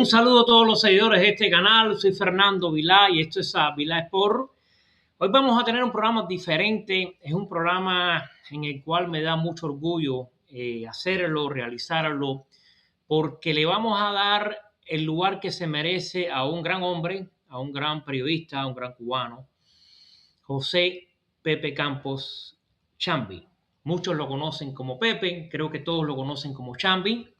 saludo a todos los seguidores de este canal. Soy Fernando Vilá y esto es Vilá Sport. Hoy vamos a tener un programa diferente. Es un programa en el cual me da mucho orgullo hacerlo, realizarlo, porque le vamos a dar el lugar que se merece a un gran hombre, a un gran periodista, a un gran cubano, José Pepe Campos, Chamby. Muchos lo conocen como Pepe, creo que todos lo conocen como Chamby.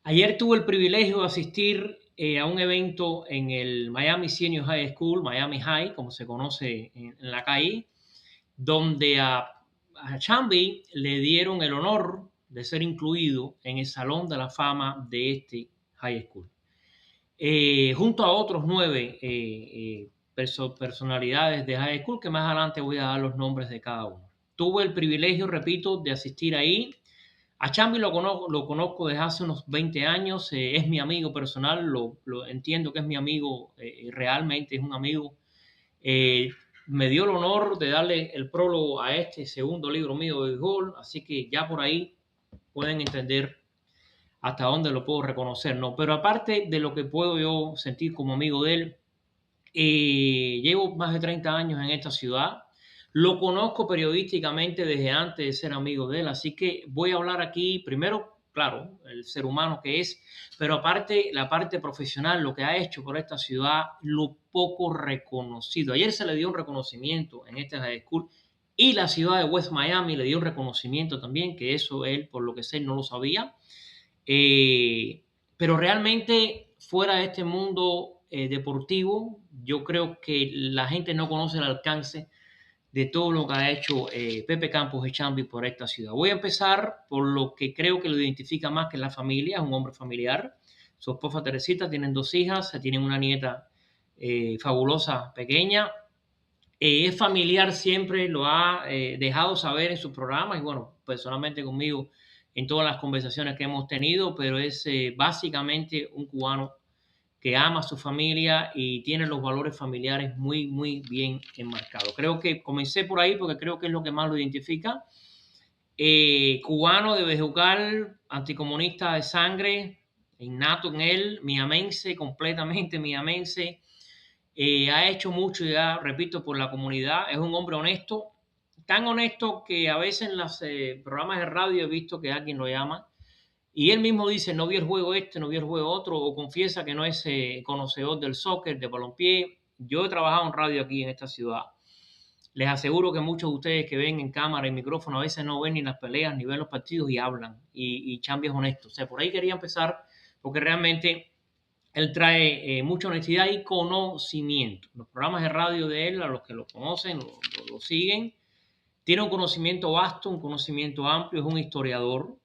Ayer tuve el privilegio de asistir a un evento en el Miami Senior High School, Miami High, como se conoce en la calle, donde a Chamby le dieron el honor de ser incluido en el Salón de la Fama de este high school. Junto a otros 9 personalidades de high school, que más adelante voy a dar los nombres de cada uno. Tuve el privilegio, repito, de asistir ahí. A Chamby lo conozco desde hace unos 20 años, es mi amigo personal, lo entiendo que es mi amigo, realmente es un amigo. Me dio el honor de darle el prólogo a este segundo libro mío de dejó, así que ya por ahí pueden entender hasta dónde lo puedo reconocer, ¿no? Pero aparte de lo que puedo yo sentir como amigo de él, llevo más de 30 años en esta ciudad. Lo conozco periodísticamente desde antes de ser amigo de él, así que voy a hablar aquí primero, claro, el ser humano que es, pero aparte la parte profesional, lo que ha hecho por esta ciudad, lo poco reconocido. Ayer se le dio un reconocimiento en este high school y la ciudad de West Miami le dio un reconocimiento también, que eso él, por lo que sé, no lo sabía. Pero realmente fuera de este mundo deportivo, yo creo que la gente no conoce el alcance de todo lo que ha hecho Pepe Campos y Chamby por esta ciudad. Voy a empezar por lo que creo que lo identifica más, que la familia. Es un hombre familiar. Su esposa Teresita, tienen 2 hijas, tienen una nieta fabulosa, pequeña. Es familiar, siempre lo ha dejado saber en sus programas y bueno, personalmente conmigo en todas las conversaciones que hemos tenido, pero es básicamente un cubano que ama a su familia y tiene los valores familiares muy, muy bien enmarcados. Creo que comencé por ahí porque creo que es lo que más lo identifica. Cubano de Bejucal, anticomunista de sangre, innato en él, miamense, completamente miamense. Ha hecho mucho ya, repito, por la comunidad. Es un hombre honesto, tan honesto que a veces en los programas de radio he visto que alguien lo llama y él mismo dice, no vi el juego este, no vi el juego otro, o confiesa que no es conocedor del soccer, de balompié. Yo he trabajado en radio aquí en esta ciudad. Les aseguro que muchos de ustedes que ven en cámara y micrófono a veces no ven ni las peleas, ni ven los partidos y hablan. Y Chamby es honesto. O sea, por ahí quería empezar porque realmente él trae mucha honestidad y conocimiento. Los programas de radio de él, a los que lo conocen, lo siguen, tiene un conocimiento vasto, un conocimiento amplio, es un historiador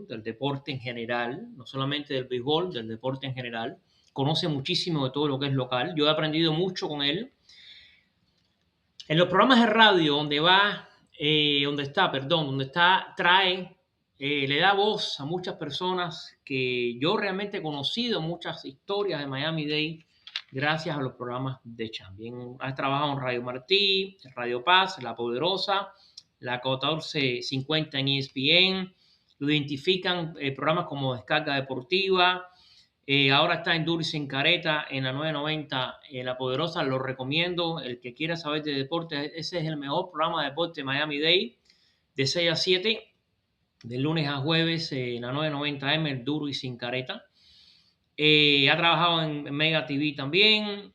del deporte en general, no solamente del béisbol, del deporte en general. Conoce muchísimo de todo lo que es local. Yo he aprendido mucho con él. En los programas de radio donde está, trae, le da voz a muchas personas que yo realmente he conocido, muchas historias de Miami-Dade gracias a los programas de Chamby. Has trabajado en Radio Martí, Radio Paz, La Poderosa, la 1450 en ESPN. Lo identifican programas como Descarga Deportiva. Ahora está en Dulce en Careta, en la 990, La Poderosa. Lo recomiendo. El que quiera saber de deporte, ese es el mejor programa de deporte de Miami-Dade, de 6 a 7, de lunes a jueves, en la 990M, el Duro y sin Careta. Ha trabajado en Mega TV también.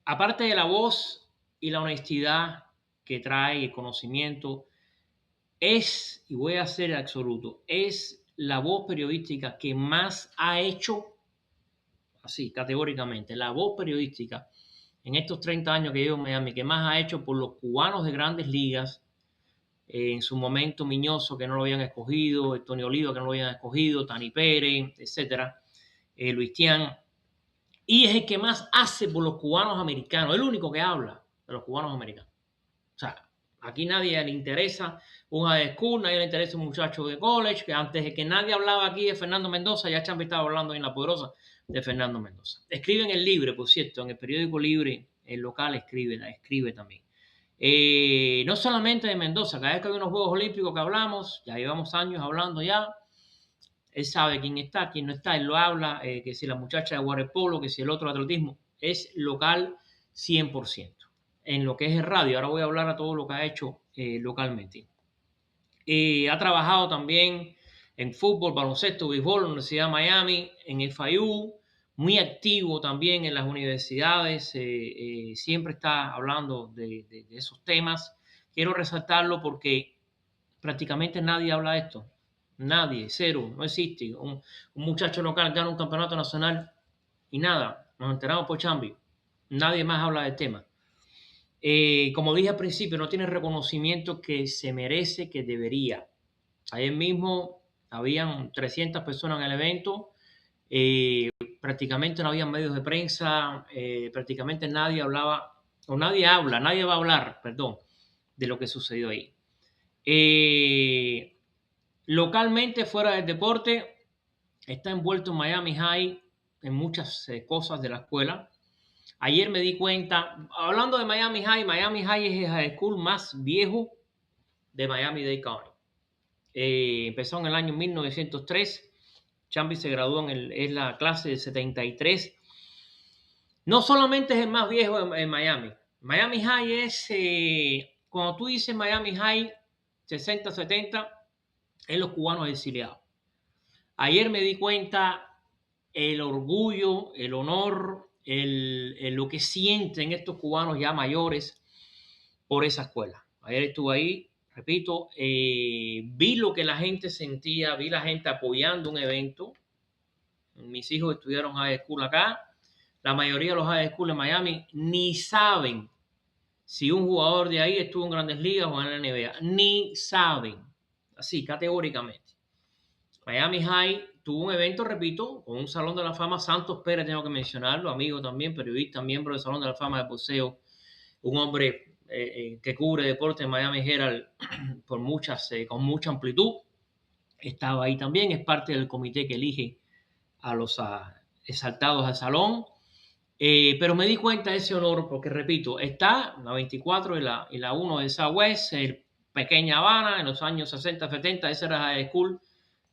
Aparte de la voz y la honestidad que trae, el conocimiento, es, y voy a ser absoluto, es la voz periodística que más ha hecho, así categóricamente, la voz periodística en estos 30 años que llevo en Miami, que más ha hecho por los cubanos de grandes ligas, en su momento Miñoso, que no lo habían escogido, Tony Oliva, que no lo habían escogido, Tani Pérez, etcétera, Luis Tian, y es el que más hace por los cubanos americanos, el único que habla de los cubanos americanos. O sea, aquí nadie le interesa un high school, nadie le interesa un muchacho de college, que antes de que nadie hablaba aquí de Fernando Mendoza, ya Chamby estaba hablando en La Poderosa de Fernando Mendoza. Escribe en El Libre, por cierto, en el periódico Libre, el local escribe también. No solamente de Mendoza, cada vez que hay unos Juegos Olímpicos que hablamos, ya llevamos años hablando ya, Él sabe quién no está, él lo habla, que si la muchacha de waterpolo, que si el otro de atletismo, es local 100%. En lo que es el radio, ahora voy a hablar a todo lo que ha hecho localmente. Ha trabajado también en fútbol, baloncesto, béisbol, en la Universidad de Miami, en FIU, muy activo también en las universidades, siempre está hablando de esos temas. Quiero resaltarlo porque prácticamente nadie habla de esto. Nadie, cero, no existe. Un muchacho local gana un campeonato nacional y nada, nos enteramos por Chamby. Nadie más habla del tema. Como dije al principio, no tiene el reconocimiento que se merece, que debería. Ayer mismo habían 300 personas en el evento, prácticamente no había medios de prensa, prácticamente nadie hablaba, o nadie habla, nadie va a hablar, perdón, de lo que sucedió ahí. Localmente, fuera del deporte, está envuelto en Miami High, en muchas cosas de la escuela. Ayer me di cuenta, hablando de Miami High es el high school más viejo de Miami-Dade County. Empezó en el año 1903. Chamby se graduó en la clase del 73. No solamente es el más viejo en Miami. Miami High es, cuando tú dices Miami High 60, 70, es los cubanos exiliados. Ayer me di cuenta el orgullo, el honor, lo que sienten estos cubanos ya mayores por esa escuela. Ayer estuve ahí, repito, vi lo que la gente sentía, vi la gente apoyando un evento. Mis hijos estudiaron high school acá. La mayoría de los high school en Miami ni saben si un jugador de ahí estuvo en Grandes Ligas o en la NBA. Ni saben. Así, categóricamente. Miami High tuvo un evento, repito, con un Salón de la Fama. Santos Pérez, tengo que mencionarlo, amigo también, periodista, miembro del Salón de la Fama de boxeo. Un hombre que cubre deporte en Miami Herald con mucha amplitud. Estaba ahí también, es parte del comité que elige a los exaltados al Salón. Pero me di cuenta de ese honor porque, repito, está la 24 y la 1 de Southwest, pequeña Habana, en los años 60, 70, esa era la school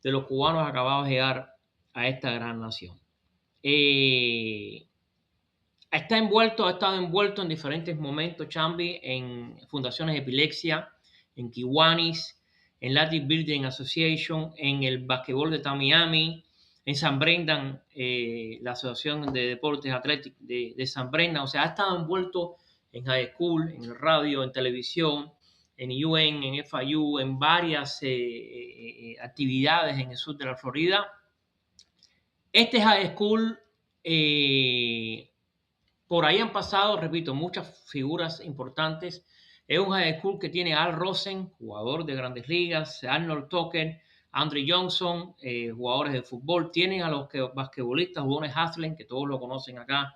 de los cubanos acabados de llegar a esta gran nación. Ha estado envuelto en diferentes momentos, Chamby, en fundaciones de epilepsia, en Kiwanis, en Latin Building Association, en el basquetbol de Miami, en San Brendan, la Asociación de Deportes Atléticos de San Brendan. O sea, ha estado envuelto en high school, en el radio, en televisión, en UN, en FIU, en varias actividades en el sur de la Florida. Este high school, por ahí han pasado, repito, muchas figuras importantes. Es un high school que tiene a Al Rosen, jugador de Grandes Ligas, Arnold Tucker, Andrew Johnson, jugadores de fútbol. Tienen a los basquetbolistas, jugadores Haslem, que todos lo conocen acá,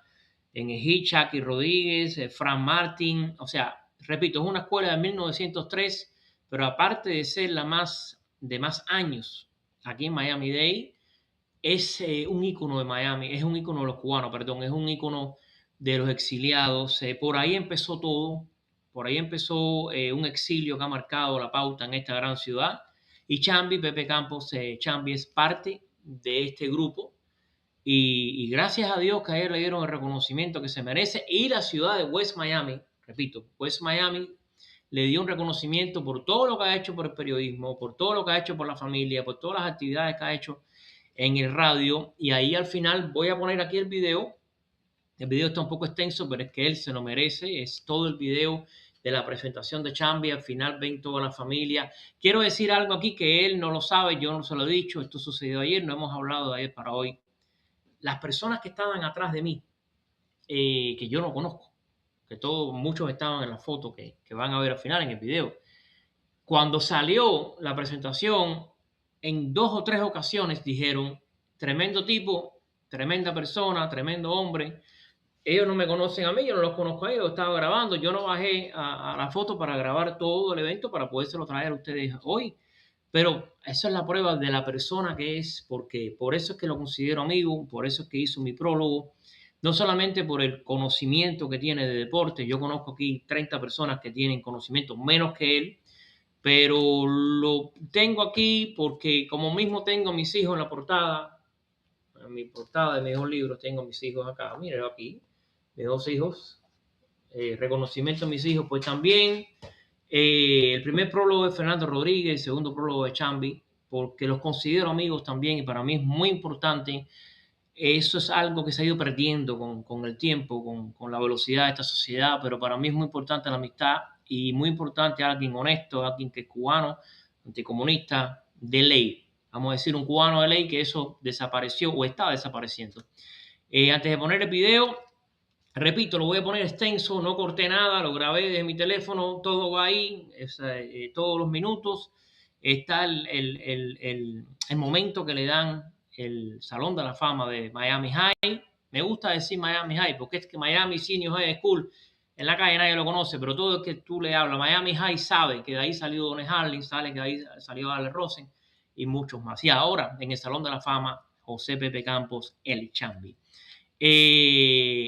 en Eji, Chucky Rodríguez, Frank Martin. O sea, repito, es una escuela de 1903, pero aparte de ser la de más años aquí en Miami-Dade, es un ícono de Miami, es un ícono de los cubanos, perdón, es un ícono de los exiliados. Por ahí empezó todo, por ahí empezó un exilio que ha marcado la pauta en esta gran ciudad. Y Chamby, Pepe Campos, Chamby es parte de este grupo. Y gracias a Dios que ayer le dieron el reconocimiento que se merece. Y la ciudad de West Miami, repito, West Miami le dio un reconocimiento por todo lo que ha hecho por el periodismo, por todo lo que ha hecho por la familia, por todas las actividades que ha hecho en el radio. Y ahí al final voy a poner aquí el video. El video está un poco extenso, pero es que él se lo merece. Es todo el video de la presentación de Chamby. Al final ven toda la familia. Quiero decir algo aquí que él no lo sabe, yo no se lo he dicho. Esto sucedió ayer, no hemos hablado de ayer para hoy. Las personas que estaban atrás de mí, que yo no conozco, que muchos estaban en la foto que van a ver al final en el video. Cuando salió la presentación, en 2 o 3 ocasiones dijeron, tremendo tipo, tremenda persona, tremendo hombre. Ellos no me conocen a mí, yo no los conozco a ellos, estaba grabando, yo no bajé a la foto para grabar todo el evento para podérselo traer a ustedes hoy. Pero eso es la prueba de la persona que es, porque por eso es que lo considero amigo, por eso es que hizo mi prólogo, no solamente por el conocimiento que tiene de deporte. Yo conozco aquí 30 personas que tienen conocimiento menos que él, pero lo tengo aquí porque como mismo tengo a mis hijos en la portada, en mi portada de mis dos libros tengo a mis hijos acá, miren aquí, mis dos hijos, reconocimiento a mis hijos, pues también el primer prólogo de Fernando Rodríguez, el segundo prólogo de Chamby, porque los considero amigos también y para mí es muy importante. Eso es algo que se ha ido perdiendo con el tiempo, con la velocidad de esta sociedad, pero para mí es muy importante la amistad y muy importante alguien honesto, alguien que es cubano, anticomunista, de ley. Vamos a decir un cubano de ley, que eso desapareció o está desapareciendo. Antes de poner el video, repito, lo voy a poner extenso, no corté nada, lo grabé desde mi teléfono, todo va ahí, todos los minutos. Está el momento que le dan el Salón de la Fama de Miami High. Me gusta decir Miami High porque es que Miami Senior High School, en la calle nadie lo conoce, pero todo el que tú le hablas, Miami High sabe que de ahí salió Don Harling, sabe que de ahí salió Ale Rosen y muchos más. Y ahora, en el Salón de la Fama, José Pepe Campos, el Chamby.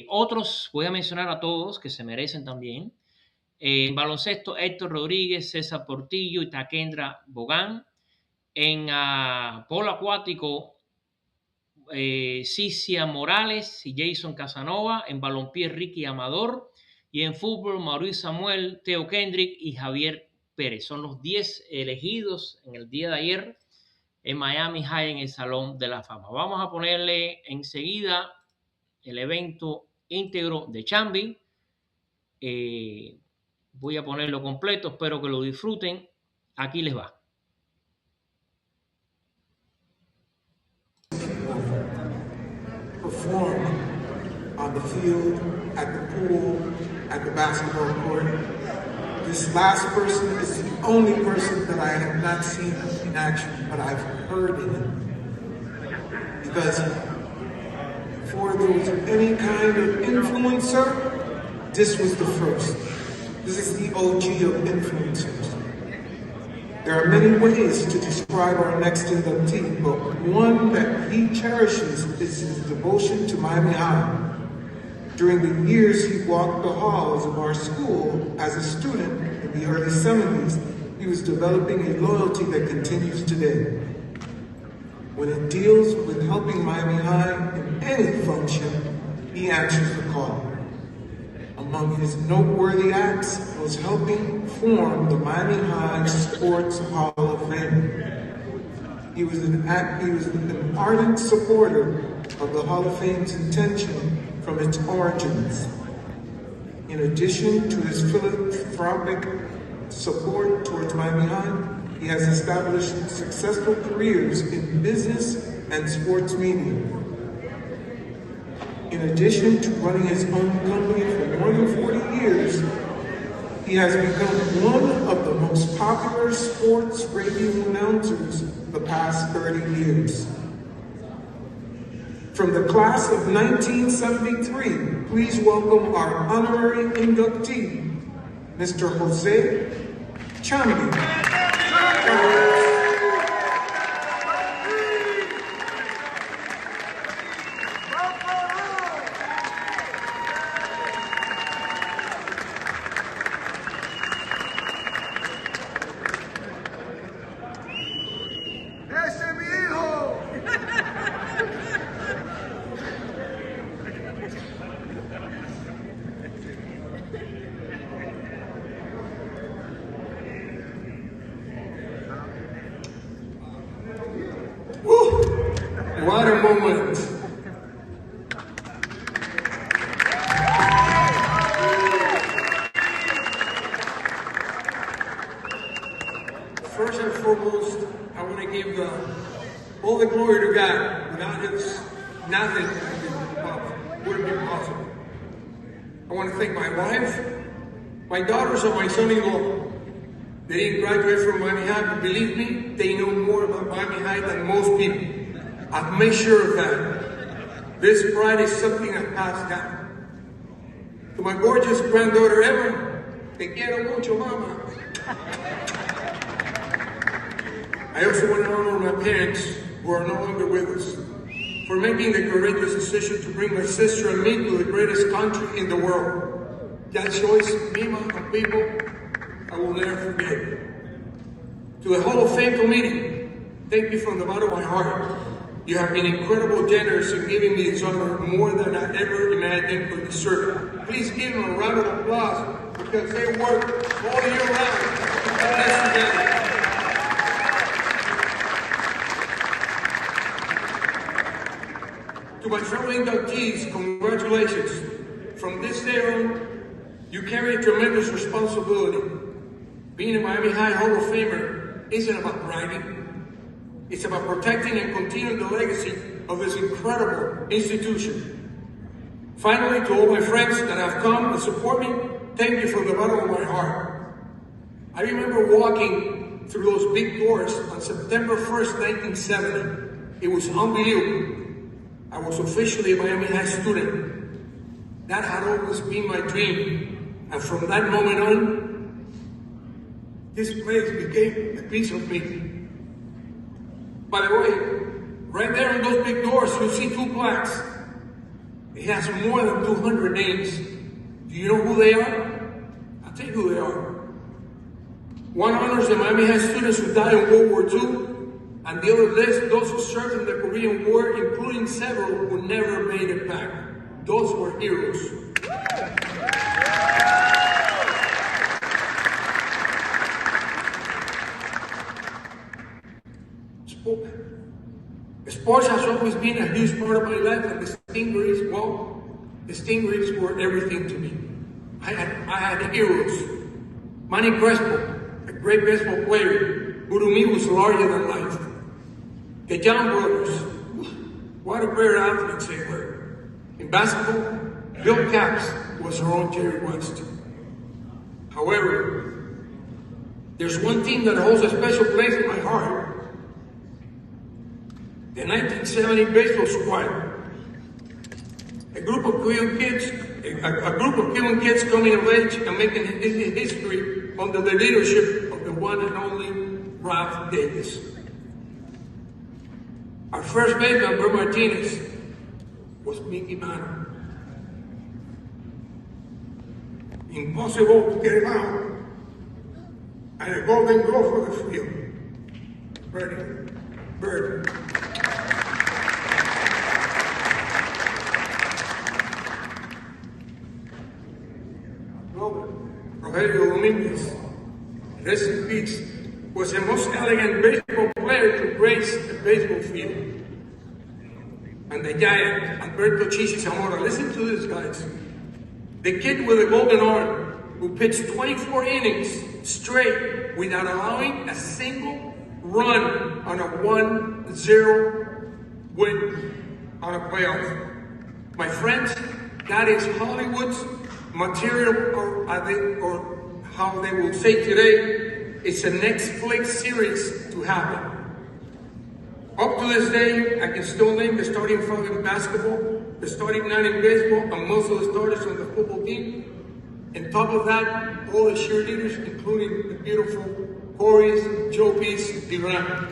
Otros, voy a mencionar a todos que se merecen también. En baloncesto, Héctor Rodríguez, César Portillo y Taquendra Bogán. En polo acuático, Cicia Morales y Jason Casanova. En balompié, Ricky Amador. Y en fútbol, Mauricio Samuel, Teo Kendrick y Javier Pérez. Son los 10 elegidos en el día de ayer en Miami High en el Salón de la Fama. Vamos a ponerle enseguida el evento íntegro de Chamby. Voy a ponerlo completo, espero que lo disfruten. Aquí les va. Perform on the field, at the pool, at the basketball court. This last person is the only person that I have not seen in action, but I've heard in it. Because before there was any kind of influencer, this was the first. This is the OG of influencers. There are many ways to describe our next inductee, but one that he cherishes is his devotion to Miami High. During the years he walked the halls of our school as a student in the early 70s, he was developing a loyalty that continues today. When it deals with helping Miami High in any function, he answers the call. Among his noteworthy acts was helping form the Miami High Sports Hall of Fame. He was an ardent supporter of the Hall of Fame's intention from its origins. In addition to his philanthropic support towards Miami High, he has established successful careers in business and sports media. In addition to running his own company for more than 40 years, he has become one of the most popular sports radio announcers the past 30 years. From the class of 1973, please welcome our honorary inductee, Mr. Jose Chamby. What a moment. First and foremost, I want to give all the glory to God. Without Him, nothing would have been possible. I want to thank my wife, my daughters, and my son-in-law. They didn't graduate from Miami High, but believe me, they know more about Miami High than most people. I've made sure of that. This pride is something I passed down. To my gorgeous granddaughter Emma, te quiero mucho, mama. I also want to honor my parents, who are no longer with us, for making the courageous decision to bring my sister and me to the greatest country in the world. That choice, Mima and people, I will never forget. To the Hall of Fame committee, thank you from the bottom of my heart. You have been incredibly generous in giving me this honor more than I ever imagined could deserve. Please give them a round of applause because they work all year round to put this together. To my fellow inductees, congratulations. From this day on, you carry a tremendous responsibility. Being a Miami High Hall of Famer isn't about bragging. It's about protecting and continuing the legacy of this incredible institution. Finally, to all my friends that have come and support me, thank you from the bottom of my heart. I remember walking through those big doors on September 1st, 1970. It was unbelievable. I was officially a Miami High student. That had always been my dream. And from that moment on, this place became a piece of me. By the way, right there on those big doors, you'll see two plaques. It has more than 200 names. Do you know who they are? I'll tell you who they are. One honors the Miami High students who died in World War II, and the other lists those who served in the Korean War, including several who never made it back. Those were heroes. Sports has always been a huge part of my life, and the Stingrays were everything to me. I had heroes. Manny Crespo, a great baseball player, who to me was larger than life. The John brothers, what a great athletes they were. In basketball, Bill Caps was our own Jerry West. However, there's one team that holds a special place in my heart. The 1970 baseball squad. A group of Cuban kids coming of age and making history under the leadership of the one and only Ralph Davis. Our first baseman, Bert Martinez, was Mickey Mantle. Impossible to get him out. And a golden glove for the field. Bert. Rogelio Dominguez, rest in peace, was the most elegant baseball player to grace the baseball field. And the giant, Alberto Chichi Zamora. Listen to this, guys. The kid with the golden arm who pitched 24 innings straight without allowing a single run on a 1-0 win on a playoff. My friends, that is Hollywood's material, or how they will say today, it's a Netflix series to happen. Up to this day, I can still name the starting five in basketball, the starting nine in baseball, and most of the starters on the football team. On top of that, all the cheerleaders, including the beautiful Corey's, Jopi's, Duran.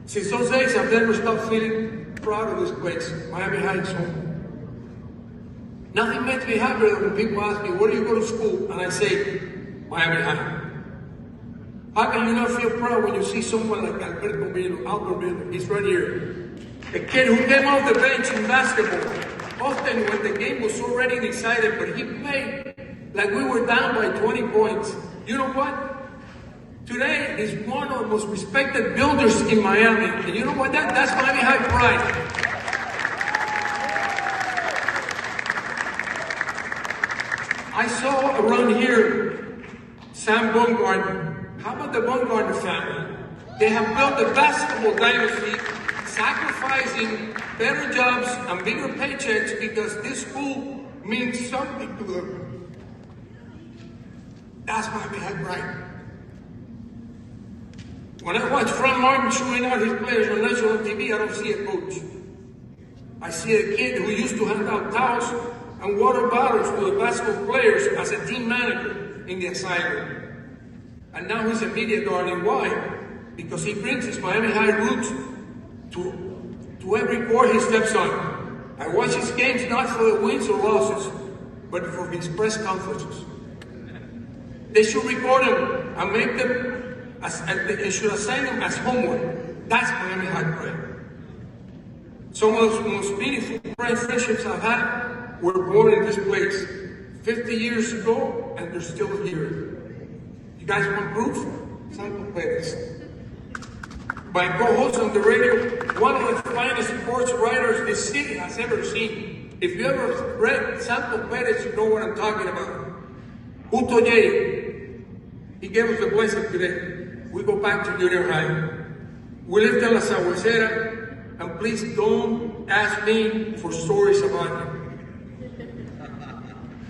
Since those days, I've never stopped feeling proud of this place, Miami High is home. Nothing makes me happier than when people ask me, where do you go to school? And I say, Miami High. How can you not feel proud when you see someone like Albert Miller? He's right here. A kid who came off the bench in basketball, often when the game was already decided, but he played like we were down by 20 points. You know what? Today, he's one of the most respected builders in Miami. And you know what? That's Miami High pride. I saw around here Sam Baumgartner. How about the Baumgartner family? They have built a basketball dynasty, sacrificing better jobs and bigger paychecks because this school means something to them. That's Miami High pride. When I watch Frank Martin showing out his players on national TV, I don't see a coach. I see a kid who used to hand out towels and water bottles to the basketball players as a team manager in the asylum. And now he's a media darling. Why? Because he brings his Miami High roots to every court he steps on. I watch his games not for the wins or losses, but for his press conferences. They should record them and make them, they should assign them as homework. That's Miami High pride. Some of the most meaningful friendships I've had were born in this place 50 years ago, and they're still here. You guys want proof? Santo Perez. My co-host on the radio, one of the finest sports writers this city has ever seen. If you ever read Santo Perez, you know what I'm talking about. Justo J, he gave us a blessing today. We go back to junior high. We lived in La Sabuesera, and please don't ask me for stories about him.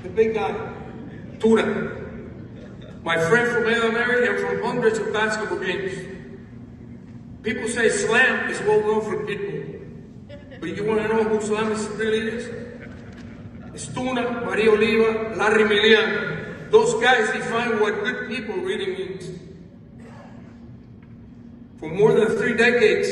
The big guy, Tura. My friend from Ella Mary and from hundreds of basketball games. People say Slam is well known for people. But you want to know who Slam really is? It's Tuna, Maria Oliva, Larry Milian. Those guys define what good people really means. For more than 3 decades,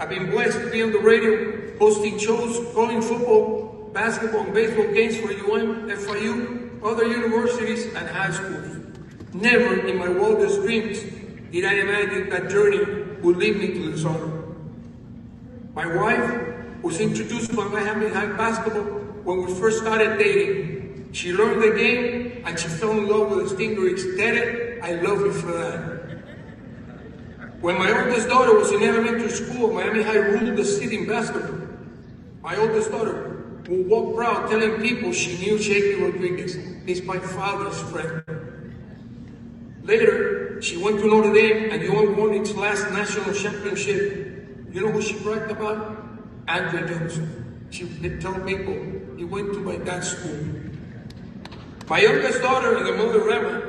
I've been blessed to be on the radio, hosting shows, calling football, basketball, and baseball games for UM, FIU, other universities, and high schools. Never in my wildest dreams did I imagine that journey would lead me to this honor. My wife was introduced to Miami High basketball when we first started dating. She learned the game and she fell in love with the Stingrays. Daddy, I love you for that. When my oldest daughter was in elementary school, Miami High ruled the city in basketball. My oldest daughter would walk proud telling people she knew Shaky Rodriguez. He's my father's friend. Later, she went to Notre Dame and won its last national championship. You know who she bragged about? Andre Johnson. She would tell people he went to my dad's school. My youngest daughter and the mother, Rema,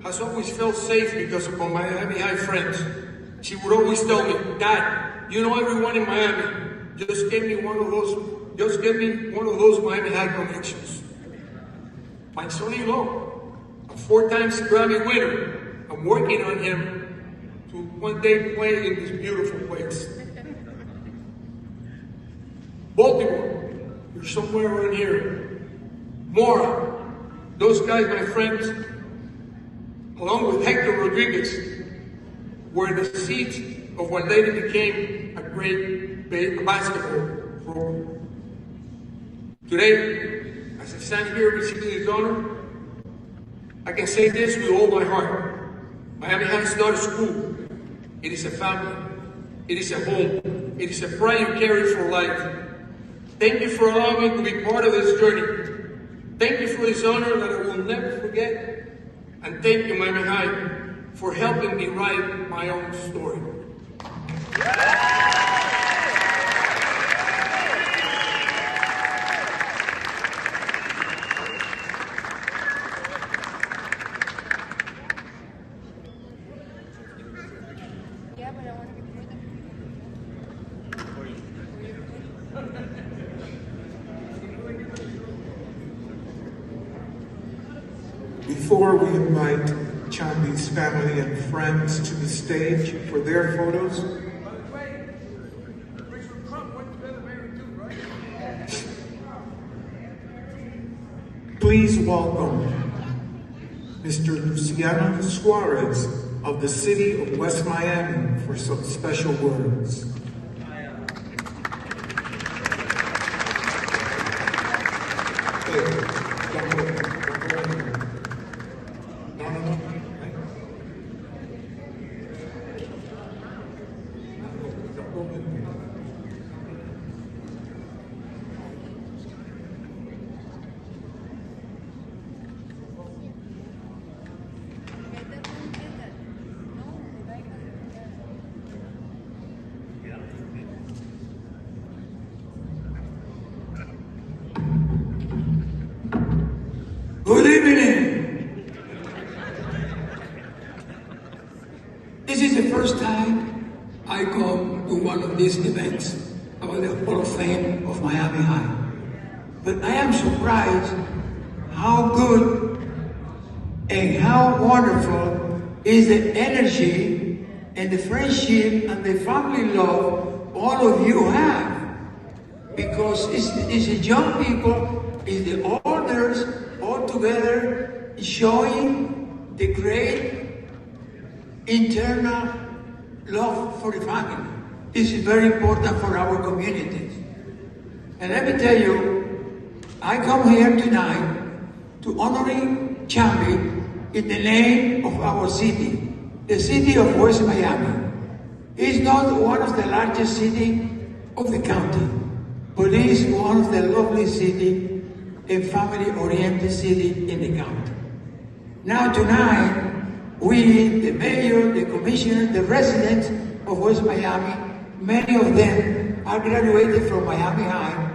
has always felt safe because of my Miami High friends. She would always tell me, Dad, you know everyone in Miami. Just give me one of those Miami High connections. My son-in-law, a 4-time Grammy winner, I'm working on him to one day play in this beautiful place. Baltimore, you're somewhere around here. Mora, those guys, my friends, along with Hector Rodriguez, were the seeds of what later became a great basketball program. Today, as I stand here receiving this honor, I can say this with all my heart. Miami High is not a school. It is a family. It is a home. It is a pride you carry for life. Thank you for allowing me to be part of this journey. Thank you for this honor that I will never forget. And thank you, Miami High, for helping me write my own story. Before we invite Chamby's family and friends to the stage for their photos, please welcome Mr. Luciano Suarez of the city of West Miami for some special words. Good evening. This is the first time I come to one of these events about the Hall of Fame of Miami High. But I am surprised how good and how wonderful is the energy and the friendship and the family love all of you have. Because it's the young people, it's the elders, all together showing the great internal love for the family. This is very important for our communities. And let me tell you, I come here tonight to honoring Chamby in the name of our city, the city of West Miami. It's not one of the largest cities of the county, but it is one of the lovely cities, a family-oriented city in the county. Now tonight, we, the mayor, the commissioner, the residents of West Miami, many of them are graduated from Miami High,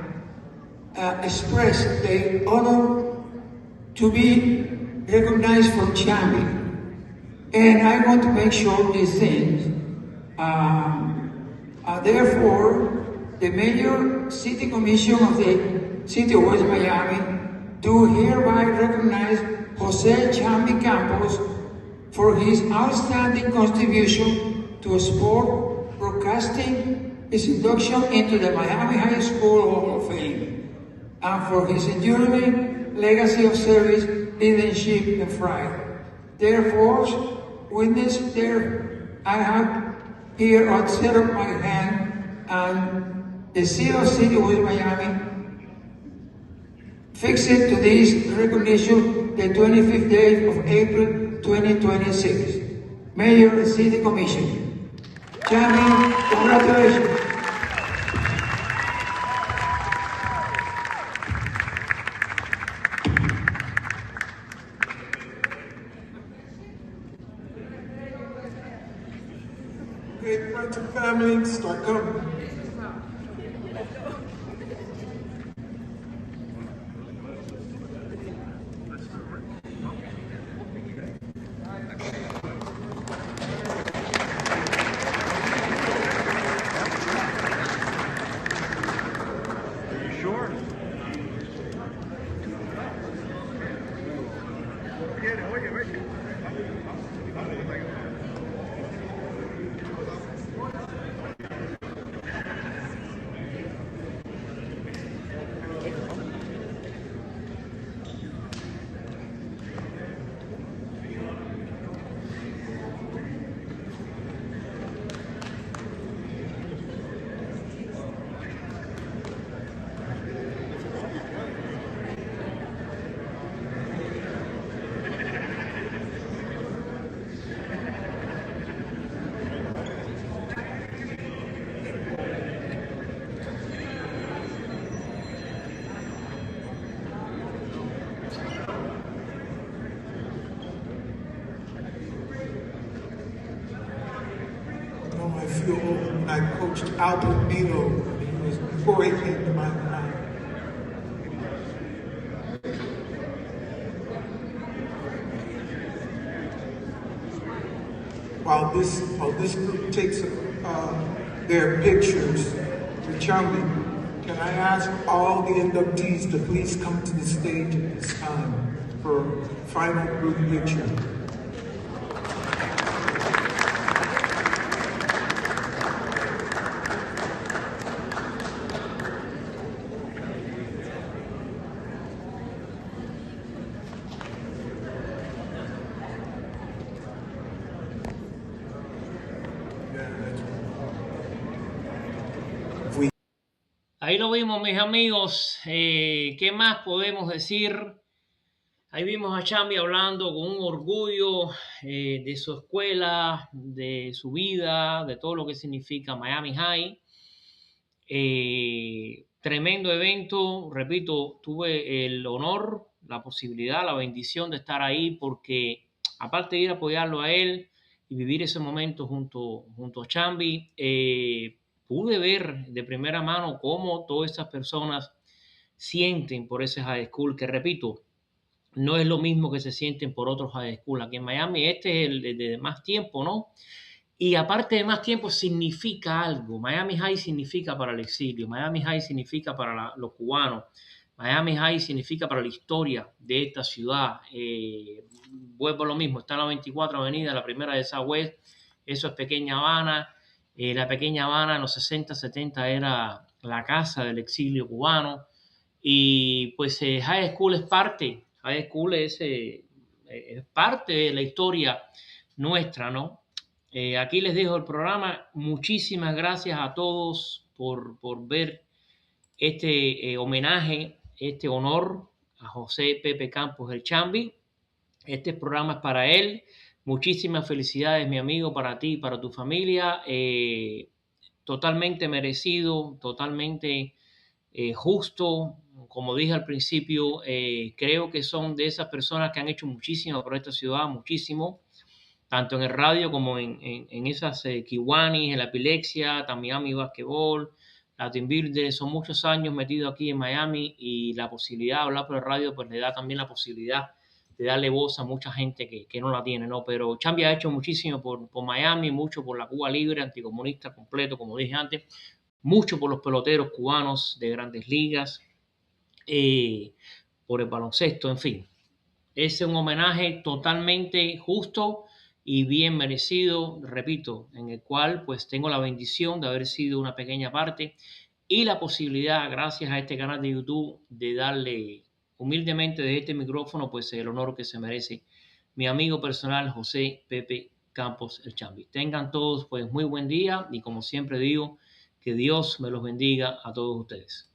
express their honor to be recognized for Chamby. And I want to make sure these things. Therefore, the mayor, city commission of the city of West Miami do hereby recognize Jose Chamby Campos for his outstanding contribution to sport broadcasting, his induction into the Miami High School Hall of Fame, and for his enduring legacy of service, leadership, and pride. Therefore, witness there, I have here outside of my hand and the seal of City of West Miami fixed to this recognition the 25th day of April 2026. Mayor and City Commission. Chamby, congratulations. Okay, friends and family, start coming. I coached Albert Milo before he came to my mind. While this group takes their pictures with Chamby, can I ask all the inductees to please come to the stage at this time for final group picture. Ahí lo vimos, mis amigos. ¿Qué más podemos decir? Ahí vimos a Chamby hablando con un orgullo de su escuela, de su vida, de todo lo que significa Miami High. Tremendo evento. Repito, tuve el honor, la posibilidad, la bendición de estar ahí porque, aparte de ir a apoyarlo a él y vivir ese momento junto a Chamby, pude ver de primera mano cómo todas esas personas sienten por ese high school, que repito, no es lo mismo que se sienten por otros high school. Aquí en Miami este es el de más tiempo, ¿no? Y aparte de más tiempo significa algo. Miami High significa para el exilio, Miami High significa para los cubanos, Miami High significa para la historia de esta ciudad. Vuelvo a lo mismo, está en la 24 Avenida, la primera de Southwest, eso es Pequeña Habana. La Pequeña Habana en los 60, 70 era la casa del exilio cubano. Y pues High School es parte. High School es es parte de la historia nuestra, ¿no? Aquí les dejo el programa. Muchísimas gracias a todos por ver este homenaje, este honor a José Pepe Campos el Chamby. Este programa es para él. Muchísimas felicidades, mi amigo, para ti y para tu familia. Totalmente merecido, totalmente justo. Como dije al principio, creo que son de esas personas que han hecho muchísimo por esta ciudad, muchísimo, tanto en el radio como en esas Kiwanis, en la epilepsia, Miami Basquetbol, la Team Builder. Son muchos años metidos aquí en Miami y la posibilidad de hablar por el radio pues le da también la posibilidad de darle voz a mucha gente que no la tiene, ¿no? Pero Chamby ha hecho muchísimo por Miami, mucho por la Cuba libre, anticomunista completo, como dije antes, mucho por los peloteros cubanos de grandes ligas, por el baloncesto, en fin. Es un homenaje totalmente justo y bien merecido, repito, en el cual pues tengo la bendición de haber sido una pequeña parte y la posibilidad, gracias a este canal de YouTube, de darle humildemente desde este micrófono pues el honor que se merece mi amigo personal José Pepe Campos el Chamby. Tengan todos pues muy buen día y como siempre digo, que Dios me los bendiga a todos ustedes.